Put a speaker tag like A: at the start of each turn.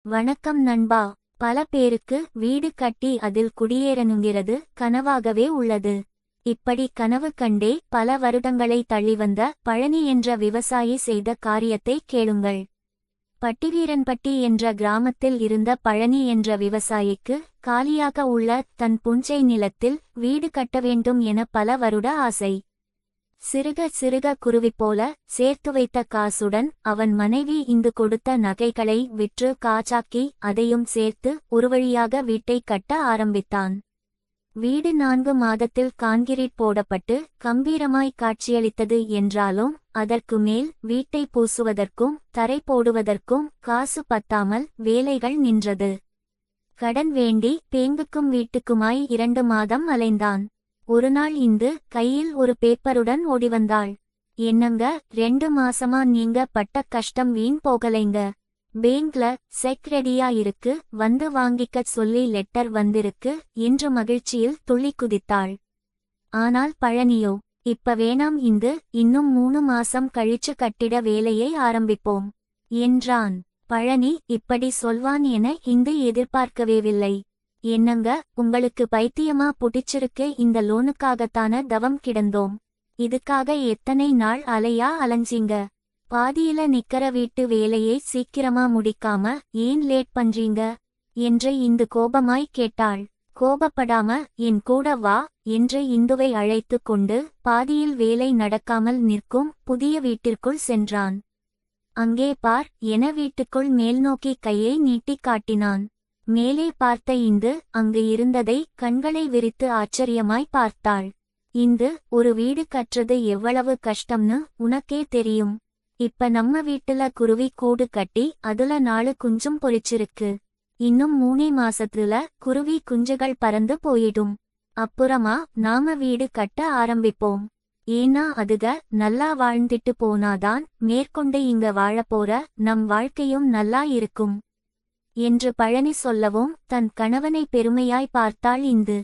A: வணக்கம் நண்பா. பல பேருக்கு வீடு கட்டி அதில் குடியேறணுங்கிறது கனவாகவே உள்ளது. இப்படி கனவு கண்டே பல வருடங்களை தள்ளிவந்த பழனி என்ற விவசாயி செய்த காரியத்தை கேளுங்கள். பட்டிவீரன்பட்டி என்ற கிராமத்தில் இருந்த பழனி என்ற விவசாயிக்கு காலியாக உள்ள தன் புஞ்சை நிலத்தில் வீடு கட்ட வேண்டும் என பல வருட ஆசை. சிறுக சிறுக குருவி போல சேர்த்து வைத்த காசுடன் அவன் மனைவி இந்து கொடுத்த நகைகளை விற்று காசாக்கி அதையும் சேர்த்து ஒருவழியாக வீட்டை கட்ட ஆரம்பித்தான். வீடு 4 மாதத்தில் கான்கிரீட் போடப்பட்டு கம்பீரமாய் காட்சியளித்தது என்றாலும் அதற்கு மேல் வீட்டை பூசுவதற்கும் தரை போடுவதற்கும் காசு பத்தாமல் வேலைகள் நின்றது. கடன் வேண்டி பேங்குக்கும் வீட்டுக்குமாய் 2 மாதம் அலைந்தான். ஒருநாள் இந்து கையில் ஒரு பேப்பருடன் ஓடிவந்தாள். என்னங்க, 2 மாசமா நீங்க பட்ட கஷ்டம் வீண் போகலைங்க. பேங்க்ல செக் ரெடியா இருக்கு, வந்து வாங்கிக்க சொல்லி லெட்டர் வந்திருக்கு என்று மகிழ்ச்சியில் துள்ளி குதித்தாள். ஆனால் பழனியோ, இப்ப வேணாம் இந்து, இன்னும் 3 மாசம் கழிச்சு கட்டிட வேலையை ஆரம்பிப்போம் என்றான். பழனி இப்படி சொல்வான் என இந்து எதிர்பார்க்கவேவில்லை. என்னங்க, உங்களுக்கு பைத்தியமா புடிச்சிருக்கு? இந்த லோனுக்காகத்தான தவம் கிடந்தோம். இதுக்காக எத்தனை நாள் அலையா அலைஞ்சீங்க? பாதியில நிக்கற வீட்டு வேலையை சீக்கிரமா முடிக்காம ஏன் லேட் பண்றீங்க என்று இந்து கோபமாய் கேட்டாள். கோபப்படாம என் கூட வா என்று இந்துவை அழைத்து கொண்டு பாதியில் வேலை நடக்காமல் நிற்கும் புதிய வீட்டிற்குள் சென்றான். அங்கே பார் என வீட்டுக்குள் மேல்நோக்கி கையை நீட்டி காட்டினான். மேலே பார்த்த இந்து அங்கு இருந்ததை கண்களை விரித்து ஆச்சரியமாய் பார்த்தாள். இந்து, ஒரு வீடு கட்டுறது எவ்வளவு கஷ்டம்னு உனக்கே தெரியும். இப்ப நம்ம வீட்டுல குருவி கூடு கட்டி அதுல 4 குஞ்சும் பொரிச்சிருக்கு. இன்னும் 3 மாசத்துல குருவி குஞ்சுகள் பறந்து போயிடும். அப்புறமா நாம வீடு கட்ட ஆரம்பிப்போம். ஏன்னா அதுக நல்லா வாழ்ந்துட்டு போனாதான் மேற்கொண்டு இங்க வாழப்போற நம் வாழ்க்கையும் நல்லா இருக்கும் என்று பழனி சொல்லவும் தன் கணவனை பெருமையாய் பார்த்தாள் இந்து.